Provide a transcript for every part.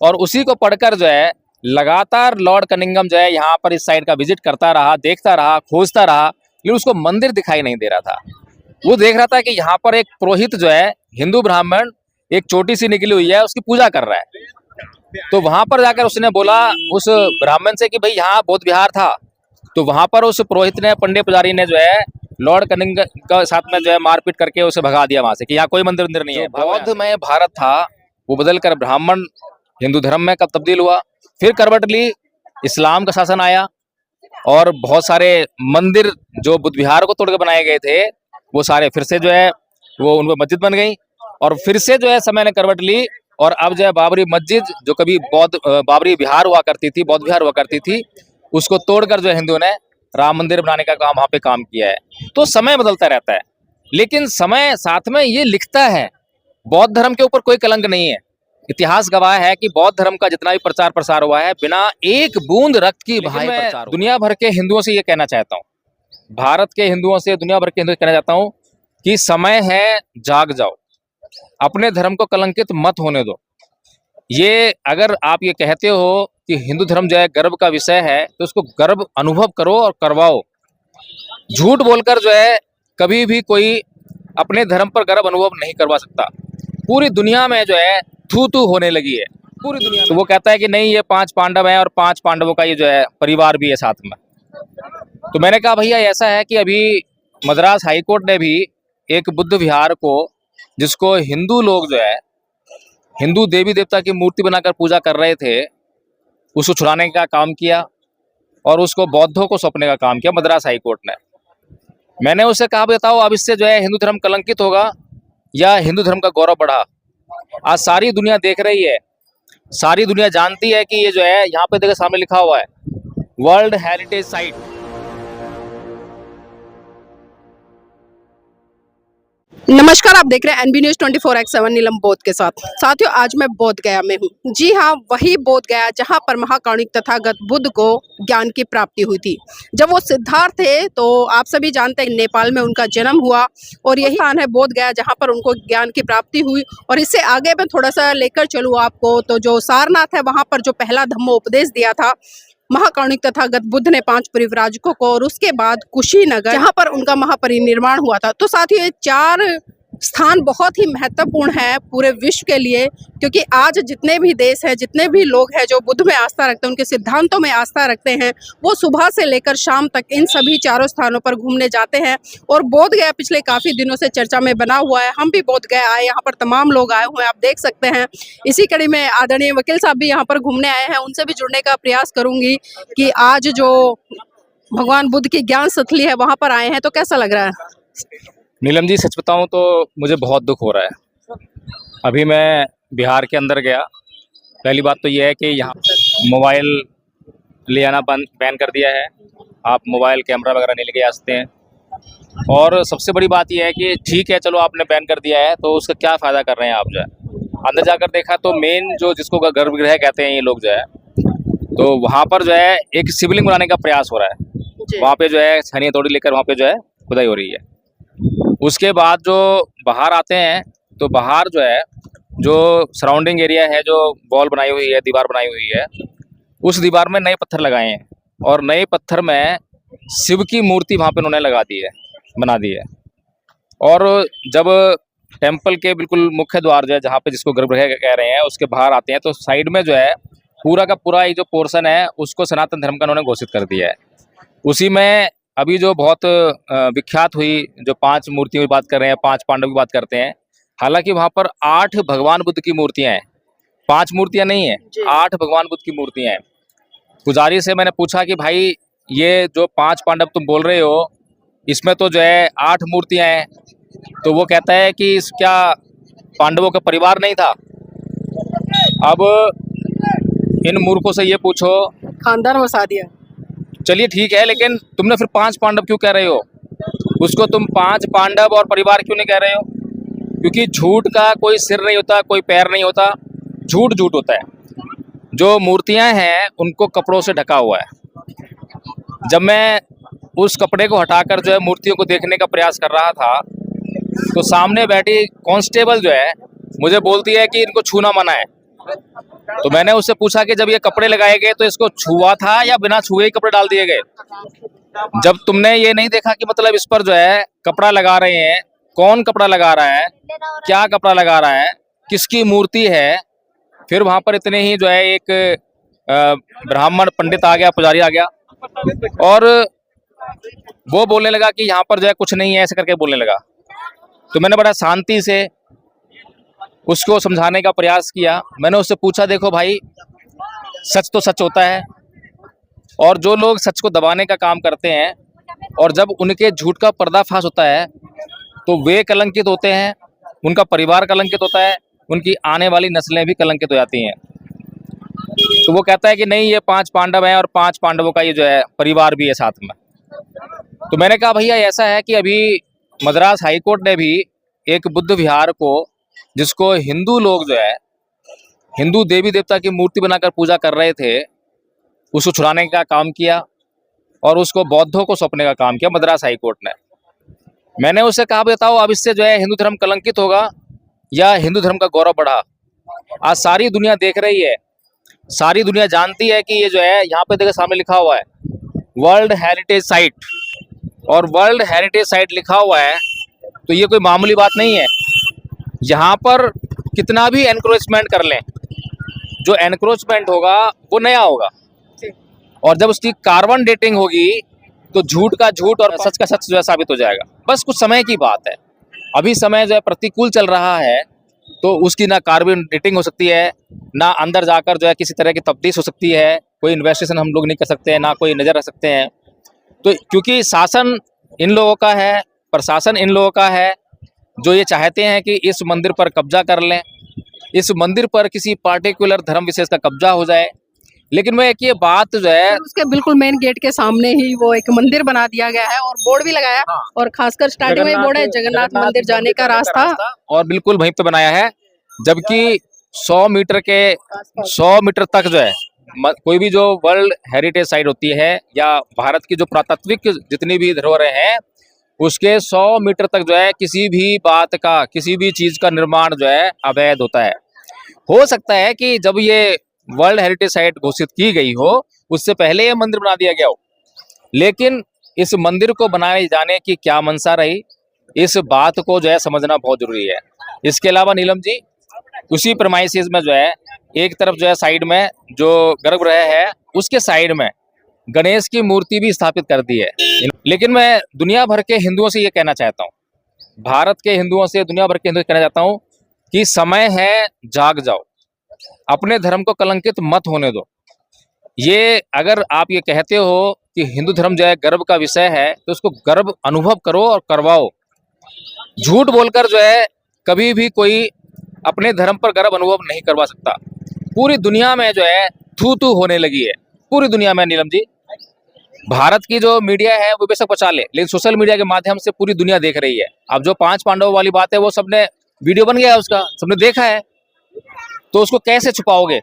और उसी को पढ़कर जो है लगातार लॉर्ड कनिंघम जो है यहाँ पर इस साइड का विजिट करता रहा, देखता रहा, खोजता रहा, लेकिन उसको मंदिर दिखाई नहीं दे रहा था। वो देख रहा था कि यहाँ पर एक पुरोहित जो है हिंदू ब्राह्मण एक चोटी सी निकली हुई है उसकी पूजा कर रहा है। तो वहां पर जाकर उसने बोला उस ब्राह्मण से कि भाई यहाँ बौद्ध विहार था। तो वहां पर उस पुरोहित ने, पंडित पुजारी ने जो है लॉर्ड कनिंघम का साथ में जो है मारपीट करके उसे भगा दिया वहां से कि यहाँ कोई मंदिर नहीं है। बौद्ध में भारत था वो बदलकर ब्राह्मण हिंदू धर्म में कब तब्दील हुआ। फिर करवट ली, इस्लाम का शासन आया और बहुत सारे मंदिर जो बुद्ध विहार को तोड़ के बनाए गए थे वो सारे फिर से जो है वो उन पर मस्जिद बन गई। और फिर से जो है समय ने करवट ली और अब जो है बाबरी मस्जिद जो कभी बाबरी विहार हुआ करती थी, बौद्ध विहार हुआ करती थी, उसको तोड़कर जो है हिंदुओं ने राम मंदिर बनाने का काम वहां पे काम किया है। तो समय बदलता रहता है, लेकिन समय साथ में ये लिखता है बौद्ध धर्म के ऊपर कोई कलंक नहीं है। इतिहास गवाह है कि बौद्ध धर्म का जितना भी प्रचार प्रसार हुआ है बिना एक बूंद रक्त की बहाए प्रचार। दुनिया भर के हिंदुओं से ये कहना चाहता हूँ, भारत के हिंदुओं से, दुनिया भर के हिंदुओं से कहना चाहता हूँ कि समय है, जाग जाओ, अपने धर्म को कलंकित मत होने दो। ये अगर आप ये कहते हो कि हिंदू धर्म जो है गर्व का विषय है तो उसको गर्व अनुभव करो और करवाओ। झूठ बोलकर जो है कभी भी कोई अपने धर्म पर गर्व अनुभव नहीं करवा सकता। पूरी दुनिया में जो है थू थू होने लगी है पूरी दुनिया में। तो वो कहता है कि नहीं ये 5 पांडव हैं और 5 पांडवों का ये जो है परिवार भी है साथ में। तो मैंने कहा भैया ऐसा है कि अभी मद्रास हाईकोर्ट ने भी एक बुद्ध विहार को, जिसको हिंदू लोग जो है हिंदू देवी देवता की मूर्ति बनाकर पूजा कर रहे थे, उसको छुड़ाने का काम किया और उसको बौद्धों को सौंपने का काम किया मद्रास हाईकोर्ट ने। मैंने उससे कहा बताओ अब इससे जो है हिंदू धर्म कलंकित होगा या हिंदू धर्म का गौरव बढ़ा। आज सारी दुनिया देख रही है, सारी दुनिया जानती है कि ये जो है यहाँ पे देखो सामने लिखा हुआ है वर्ल्ड हेरिटेज साइट। नमस्कार, आप देख रहे हैं एनबी न्यूज 24x7 नीलम बौद्ध के साथ। साथियों, आज मैं बोध गया में हूँ। जी हाँ, वही बोध गया जहाँ पर महाकारुणिक तथागत बुद्ध को ज्ञान की प्राप्ति हुई थी। जब वो सिद्धार्थ थे तो आप सभी जानते हैं नेपाल में उनका जन्म हुआ और यही स्थान है बोध गया जहाँ पर उनको ज्ञान की प्राप्ति हुई। और इससे आगे मैं थोड़ा सा लेकर चलूँ आपको, तो जो सारनाथ है वहाँ पर जो पहला धम्मोपदेश दिया था महाकारुणिक तथागत बुद्ध ने 5 परिव्राजकों को, और उसके बाद कुशीनगर जहाँ पर उनका महापरिनिर्वाण हुआ था। तो साथियों, ये 4 स्थान बहुत ही महत्वपूर्ण है पूरे विश्व के लिए, क्योंकि आज जितने भी देश हैं, जितने भी लोग हैं जो बुद्ध में आस्था रखते हैं, उनके सिद्धांतों में आस्था रखते हैं, वो सुबह से लेकर शाम तक इन सभी 4 स्थानों पर घूमने जाते हैं। और बोध गया पिछले काफ़ी दिनों से चर्चा में बना हुआ है। हम भी बोध गया आए, यहाँ पर तमाम लोग आए हुए हैं, आप देख सकते हैं। इसी कड़ी में आदरणीय वकील साहब भी यहाँ पर घूमने आए हैं, उनसे भी जुड़ने का प्रयास करूँगी कि आज जो भगवान बुद्ध की ज्ञान स्थली है वहाँ पर आए हैं, तो कैसा लग रहा है? नीलम जी, सच बताऊं तो मुझे बहुत दुख हो रहा है। अभी मैं बिहार के अंदर गया, पहली बात तो ये है कि यहाँ मोबाइल ले आना बैन कर दिया है। आप मोबाइल कैमरा वगैरह नहीं लेके आ सकते हैं। और सबसे बड़ी बात यह है कि ठीक है चलो आपने बैन कर दिया है तो उसका क्या फ़ायदा कर रहे हैं आप जो है। अंदर जाकर देखा तो मेन जो जिसको गर्भगृह कहते हैं ये लोग जो है, तो वहाँ पर जो है एक शिवलिंग बनाने का प्रयास हो रहा है। वहाँ पे जो है छनी हथौड़ी लेकर वहाँ पे जो है खुदाई हो रही है। उसके बाद जो बाहर आते हैं तो बाहर जो है जो सराउंडिंग एरिया है, जो वॉल बनाई हुई है, दीवार बनाई हुई है, उस दीवार में नए पत्थर लगाए हैं और नए पत्थर में शिव की मूर्ति वहाँ पे उन्होंने लगा दी है, बना दी है। और जब टेम्पल के बिल्कुल मुख्य द्वार जो है जहाँ पे जिसको गर्भगृह कह रहे हैं उसके बाहर आते हैं तो साइड में जो है पूरा का पूरा ये जो पोर्शन है उसको सनातन धर्म का उन्होंने घोषित कर दिया है। उसी में अभी जो बहुत विख्यात हुई जो 5 मूर्तियों की बात कर रहे हैं, 5 पांडव की बात करते हैं, हालांकि वहाँ पर 8 भगवान बुद्ध की मूर्तियाँ हैं, 5 मूर्तियाँ नहीं हैं, 8 भगवान बुद्ध की मूर्तियाँ हैं। पुजारी से मैंने पूछा कि भाई ये जो 5 पांडव तुम बोल रहे हो इसमें तो जो है 8 मूर्तियाँ हैं, तो वो कहता है कि इस क्या पांडवों का परिवार नहीं था। अब इन मूर्खों से ये पूछो, खानदान बसा दिया। चलिए ठीक है, लेकिन तुमने फिर 5 पांडव क्यों कह रहे हो? उसको तुम 5 पांडव और परिवार क्यों नहीं कह रहे हो? क्योंकि झूठ का कोई सिर नहीं होता, कोई पैर नहीं होता, झूठ झूठ होता है। जो मूर्तियां हैं उनको कपड़ों से ढका हुआ है। जब मैं उस कपड़े को हटाकर जो है मूर्तियों को देखने का प्रयास कर रहा था तो सामने बैठी कांस्टेबल जो है मुझे बोलती है कि इनको छूना मना है। तो मैंने उससे पूछा कि जब ये कपड़े लगाए गए तो इसको छुआ था या बिना छुए ही कपड़े डाल दिए गए? जब तुमने ये नहीं देखा कि मतलब इस पर जो है कपड़ा लगा रहे हैं, कौन कपड़ा लगा रहा है, क्या कपड़ा लगा रहा है, किसकी मूर्ति है, फिर वहां पर इतने ही जो है एक ब्राह्मण पंडित आ गया, पुजारी आ गया और वो बोलने लगा कि यहाँ पर जो है कुछ नहीं है, ऐसे करके बोलने लगा। तो मैंने बड़ा शांति से उसको समझाने का प्रयास किया। मैंने उससे पूछा, देखो भाई, सच तो सच होता है और जो लोग सच को दबाने का काम करते हैं और जब उनके झूठ का पर्दाफाश होता है तो वे कलंकित होते हैं, उनका परिवार कलंकित होता है, उनकी आने वाली नस्लें भी कलंकित हो जाती हैं। तो वो कहता है कि नहीं, ये 5 पांडव हैं और 5 पांडवों का ये जो है परिवार भी है साथ में। तो मैंने कहा, भैया ऐसा है कि अभी मद्रास हाई कोर्ट ने भी एक बुद्ध विहार को, जिसको हिंदू लोग जो है हिंदू देवी देवता की मूर्ति बनाकर पूजा कर रहे थे, उसको छुड़ाने का काम किया और उसको बौद्धों को सौंपने का काम किया मद्रास हाई कोर्ट ने। मैंने उससे कहा, बताओ अब इससे जो है हिंदू धर्म कलंकित होगा या हिंदू धर्म का गौरव बढ़ा? आज सारी दुनिया देख रही है, सारी दुनिया जानती है कि ये जो है यहाँ पे देखो सामने लिखा हुआ है वर्ल्ड हेरिटेज साइट, और वर्ल्ड हेरिटेज साइट लिखा हुआ है तो ये कोई मामूली बात नहीं है। यहाँ पर कितना भी एनक्रोचमेंट कर लें, जो एनक्रोचमेंट होगा वो नया होगा, और जब उसकी कार्बन डेटिंग होगी तो झूठ का झूठ और सच का सच जो है साबित हो जाएगा। बस कुछ समय की बात है। अभी समय जो है प्रतिकूल चल रहा है तो उसकी ना कार्बन डेटिंग हो सकती है, ना अंदर जाकर जो है किसी तरह की तफ्तीश हो सकती है, कोई इन्वेस्टिगेशन हम लोग नहीं कर सकते हैं, ना कोई नज़र रख सकते हैं। तो क्योंकि शासन इन लोगों का है, प्रशासन इन लोगों का है, जो ये चाहते हैं कि इस मंदिर पर कब्जा कर लें, इस मंदिर पर किसी पार्टिकुलर धर्म विशेष का कब्जा हो जाए। लेकिन मैं एक ये बात जो है, उसके बिल्कुल मेन गेट के सामने ही वो एक मंदिर बना दिया गया है और बोर्ड भी लगाया। हाँ, और खासकर स्टार्टिंग में बोर्ड है जगन्नाथ मंदिर जाने का रास्ता, और बिल्कुल वहीं पे बनाया है। जबकि 100 मीटर तक जो है कोई भी जो वर्ल्ड हेरिटेज साइट होती है या भारत की जो पुरातात्विक जितनी भी धरोहरें हैं, उसके 100 मीटर तक जो है किसी भी बात का, किसी भी चीज का निर्माण जो है अवैध होता है। हो सकता है कि जब ये वर्ल्ड हेरिटेज साइट घोषित की गई हो उससे पहले ये मंदिर बना दिया गया हो, लेकिन इस मंदिर को बनाए जाने की क्या मंशा रही, इस बात को जो है समझना बहुत जरूरी है। इसके अलावा नीलम जी, उसी प्रमाइसिस में जो है एक तरफ जो है साइड में जो गर्भगृह है उसके साइड में गणेश की मूर्ति भी स्थापित कर दी है। लेकिन मैं दुनिया भर के हिंदुओं से ये कहना चाहता हूँ, भारत के हिंदुओं से, दुनिया भर के हिंदुओं से कहना चाहता हूँ कि समय है, जाग जाओ, अपने धर्म को कलंकित मत होने दो। ये अगर आप ये कहते हो कि हिंदू धर्म जो है गर्व का विषय है तो उसको गर्व अनुभव करो और करवाओ। झूठ बोलकर जो है कभी भी कोई अपने धर्म पर गर्व अनुभव नहीं करवा सकता। पूरी दुनिया में जो है थू थू होने लगी है, पूरी दुनिया में नीलम जी। भारत की जो मीडिया है वो बेशक बचा ले, लेकिन सोशल मीडिया के माध्यम से पूरी दुनिया देख रही है। अब जो 5 पांडवों वाली बात है वो सबने वीडियो बन गया है, उसका सबने देखा है, तो उसको कैसे छुपाओगे?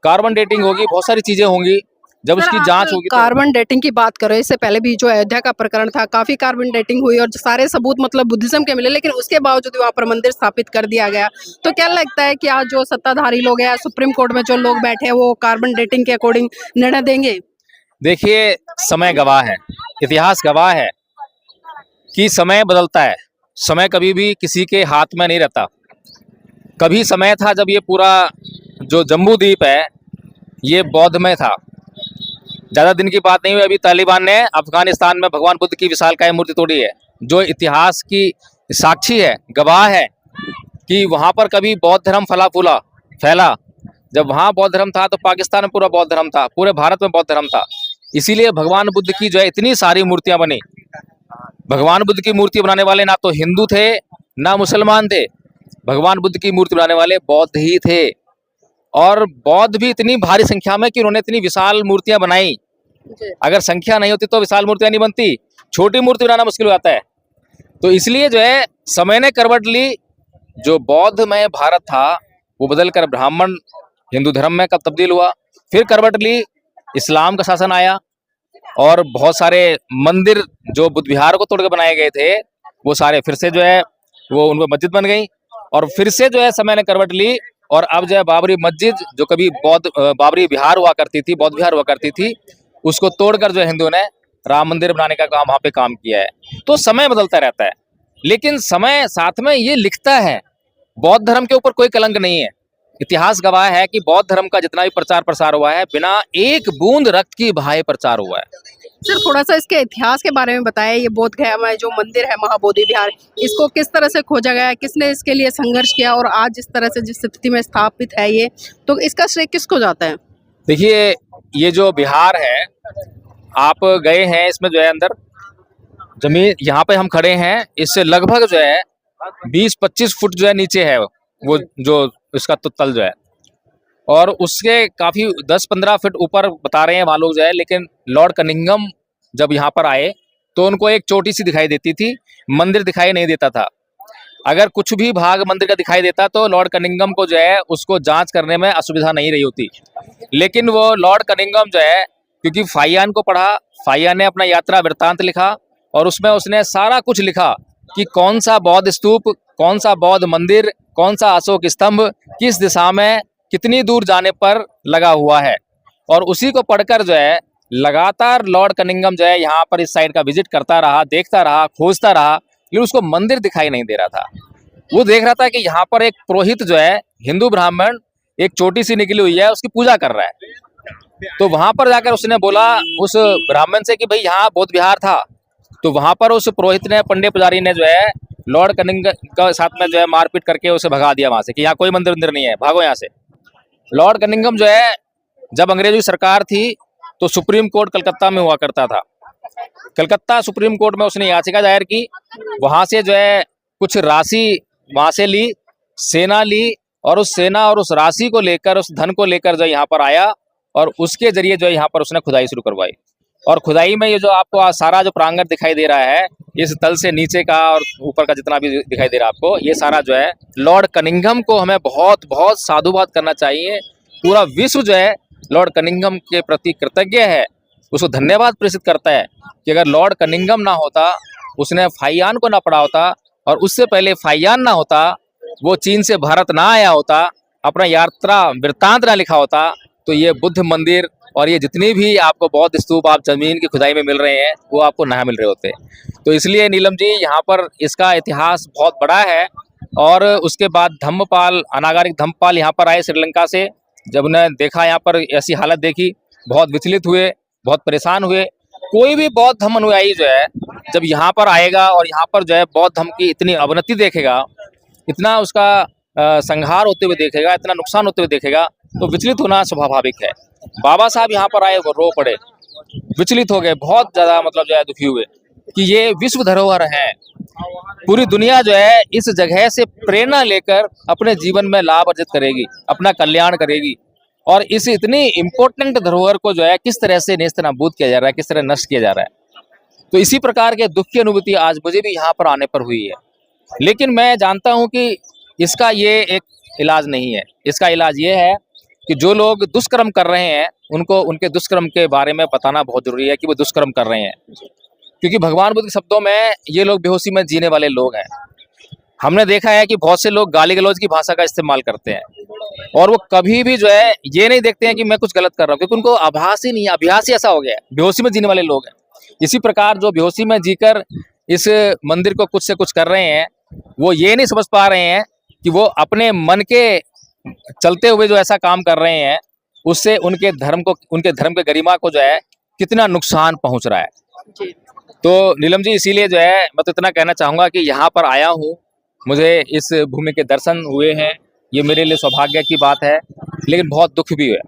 कार्बन डेटिंग होगी, बहुत सारी चीजें होंगी, जब उसकी जांच होगी। कार्बन डेटिंग की बात करो, इससे पहले भी जो अयोध्या का प्रकरण था काफी कार्बन डेटिंग हुई और सारे सबूत मतलब बुद्धिज्म के मिले, लेकिन उसके बावजूद वहाँ पर मंदिर स्थापित कर दिया गया। तो क्या लगता है कि आज जो सत्ताधारी लोग हैं, सुप्रीम कोर्ट में जो लोग बैठे हैं, वो कार्बन डेटिंग के अकॉर्डिंग निर्णय देंगे? देखिए, समय गवाह है, इतिहास गवाह है कि समय बदलता है, समय कभी भी किसी के हाथ में नहीं रहता। कभी समय था जब ये पूरा जो जम्बू द्वीप है ये बौद्ध में था, ज़्यादा दिन की बात नहीं हुई, अभी तालिबान ने अफगानिस्तान में भगवान बुद्ध की विशालकाय मूर्ति तोड़ी है, जो इतिहास की साक्षी है, गवाह है कि वहाँ पर कभी बौद्ध धर्म फैला। जब वहाँ बौद्ध धर्म था तो पाकिस्तान में पूरा बौद्ध धर्म था, पूरे भारत में बौद्ध धर्म था। इसीलिए भगवान बुद्ध की जो है इतनी सारी मूर्तियाँ बनी। भगवान बुद्ध की मूर्ति बनाने वाले ना तो हिंदू थे ना मुसलमान थे, भगवान बुद्ध की मूर्ति बनाने वाले बौद्ध ही थे। और बौद्ध भी इतनी भारी संख्या में कि उन्होंने इतनी विशाल मूर्तियां बनाई। अगर संख्या नहीं होती तो विशाल मूर्तियां नहीं बनती, छोटी मूर्ति बनाना मुश्किल हो जाता है। तो इसलिए जो है समय ने करवट ली, जो बौद्ध में भारत था वो बदलकर ब्राह्मण हिंदू धर्म में कब तब्दील हुआ, फिर करवट ली, इस्लाम का शासन आया और बहुत सारे मंदिर जो बुद्ध विहार को तोड़ के बनाए गए थे वो सारे फिर से जो है वो उनमें मस्जिद बन गई, और फिर से जो है समय ने करवट ली और अब जो है बाबरी मस्जिद जो कभी बाबरी विहार हुआ करती थी, बौद्ध विहार हुआ करती थी, उसको तोड़कर जो है हिंदुओं ने राम मंदिर बनाने का काम वहाँ पे काम किया है। तो समय बदलता रहता है, लेकिन समय साथ में ये लिखता है, बौद्ध धर्म के ऊपर कोई कलंक नहीं है। इतिहास गवाह है कि बौद्ध धर्म का जितना भी प्रचार प्रसार हुआ है, बिना एक बूंद रक्त की बहाए प्रचार हुआ है। सर थोड़ा सा इसके इतिहास के बारे में बताया। ये बोध गया में जो मंदिर है महाबोधि विहार, इसको किस तरह से खोजा गया है, किसने इसके लिए संघर्ष किया और आज जिस तरह से जिस स्थिति में स्थापित है ये, तो इसका श्रेय किसको जाता है? देखिए, ये जो बिहार है, आप गए हैं इसमें जो है अंदर जमीन, यहाँ पे हम खड़े हैं, इससे लगभग जो है 20-25 फुट जो है नीचे है वो जो इसका तो तल जो है, और उसके काफी 10-15 फीट ऊपर बता रहे हैं वहाँ लोग जो है। लेकिन लॉर्ड कनिंघम जब यहाँ पर आए तो उनको एक चोटी सी दिखाई देती थी, मंदिर दिखाई नहीं देता था। अगर कुछ भी भाग मंदिर का दिखाई देता तो लॉर्ड कनिंघम को जो है उसको जांच करने में असुविधा नहीं रही होती। लेकिन वो लॉर्ड कनिंघम जो है, क्योंकि फाहियान को पढ़ा, फाहियान ने अपना यात्रा वृत्तांत लिखा और उसमें उसने सारा कुछ लिखा कि कौन सा बौद्ध स्तूप, कौन सा बौद्ध मंदिर, कौन सा अशोक स्तंभ किस दिशा में कितनी दूर जाने पर लगा हुआ है। और उसी को पढ़कर जो है लगातार लॉर्ड कनिंघम जो है यहाँ पर इस साइड का विजिट करता रहा, देखता रहा, खोजता रहा, लेकिन उसको मंदिर दिखाई नहीं दे रहा था। वो देख रहा था कि यहाँ पर एक पुरोहित जो है, हिंदू ब्राह्मण, एक चोटी सी निकली हुई है, उसकी पूजा कर रहा है। तो वहां पर जाकर उसने बोला उस ब्राह्मण से कि भाई यहाँ बौद्ध विहार था। तो वहां पर उस पुरोहित ने, पंडित पुजारी ने जो है लॉर्ड कनिंघम के साथ में जो है मारपीट करके उसे भगा दिया वहां से कि यहाँ कोई मंदिर नहीं है, भागो यहाँ से। लॉर्ड कनिंघम जो है, जब अंग्रेजों की सरकार थी तो सुप्रीम कोर्ट कलकत्ता में हुआ करता था। कलकत्ता सुप्रीम कोर्ट में उसने याचिका दायर की, वहां से जो है कुछ राशि वहां से ली, सेना ली, और उस सेना और उस राशि को लेकर, उस धन को लेकर जो यहाँ पर आया और उसके जरिए जो है यहाँ पर उसने खुदाई शुरू करवाई। और खुदाई में ये जो आपको सारा जो प्रांगण दिखाई दे रहा है, इस तल से नीचे का और ऊपर का जितना भी दिखाई दे रहा है आपको, ये सारा जो है लॉर्ड कनिंघम को हमें बहुत बहुत साधुवाद करना चाहिए। पूरा विश्व जो है लॉर्ड कनिंघम के प्रति कृतज्ञ है, उसको धन्यवाद प्रेषित करता है कि अगर लॉर्ड कनिंघम ना होता, उसने फाहियान को ना पढ़ा होता, और उससे पहले फाहियान ना होता, वो चीन से भारत ना आया होता, अपना यात्रा वृत्तांत ना लिखा होता, तो ये बुद्ध मंदिर और ये जितनी भी आपको बौद्ध स्तूप आप जमीन की खुदाई में मिल रहे हैं, वो आपको ना मिल रहे होते। तो इसलिए नीलम जी, यहाँ पर इसका इतिहास बहुत बड़ा है। और उसके बाद धम्मपाल, अनागारिक धम्मपाल यहाँ पर आए श्रीलंका से। जब उन्हें देखा यहाँ पर ऐसी हालत देखी, बहुत विचलित हुए, बहुत परेशान हुए। कोई भी बौद्ध धर्म अनुयायी जो है जब यहाँ पर आएगा और यहाँ पर जो है बौद्ध धर्म की इतनी अवनति देखेगा, इतना उसका संहार होते हुए देखेगा, इतना नुकसान होते हुए देखेगा, तो विचलित होना स्वाभाविक है। बाबा साहब यहाँ पर आए, वो रो पड़े, विचलित हो गए, बहुत ज्यादा मतलब जो है दुखी हुए कि ये विश्व धरोहर है। पूरी दुनिया जो है इस जगह से प्रेरणा लेकर अपने जीवन में लाभ अर्जित करेगी, अपना कल्याण करेगी। और इस इतनी इम्पोर्टेंट धरोहर को जो है किस तरह से नेस्तनाबूद किया जा रहा है, किस तरह नष्ट किया जा रहा है। तो इसी प्रकार के दुख की अनुभूति आज मुझे भी यहाँ पर आने पर हुई है। लेकिन मैं जानता हूँ कि इसका ये एक इलाज नहीं है। इसका इलाज ये है कि जो लोग दुष्कर्म कर रहे हैं, उनको उनके दुष्कर्म के बारे में बताना बहुत जरूरी है कि वो दुष्कर्म कर रहे हैं। क्योंकि भगवान बुद्ध के शब्दों में ये लोग बेहोशी में जीने वाले लोग हैं। हमने देखा है कि बहुत से लोग गाली गलौज की भाषा का इस्तेमाल करते हैं, और वो कभी भी जो है ये नहीं देखते हैं कि मैं कुछ गलत कर रहा हूँ, क्योंकि उनको आभास ही नहीं है, अभ्यास ही ऐसा हो गया है, बेहोशी में जीने वाले लोग हैं। इसी प्रकार जो बेहोशी में जीकर इस मंदिर को कुछ से कुछ कर रहे हैं, वो ये नहीं समझ पा रहे हैं कि वो अपने मन के चलते हुए जो ऐसा काम कर रहे हैं, उससे उनके धर्म के गरिमा को जो है कितना नुकसान पहुंच रहा है। तो नीलम जी, इसीलिए जो है मैं तो इतना कहना चाहूंगा कि यहाँ पर आया हूँ, मुझे इस भूमि के दर्शन हुए हैं, ये मेरे लिए सौभाग्य की बात है, लेकिन बहुत दुख भी है।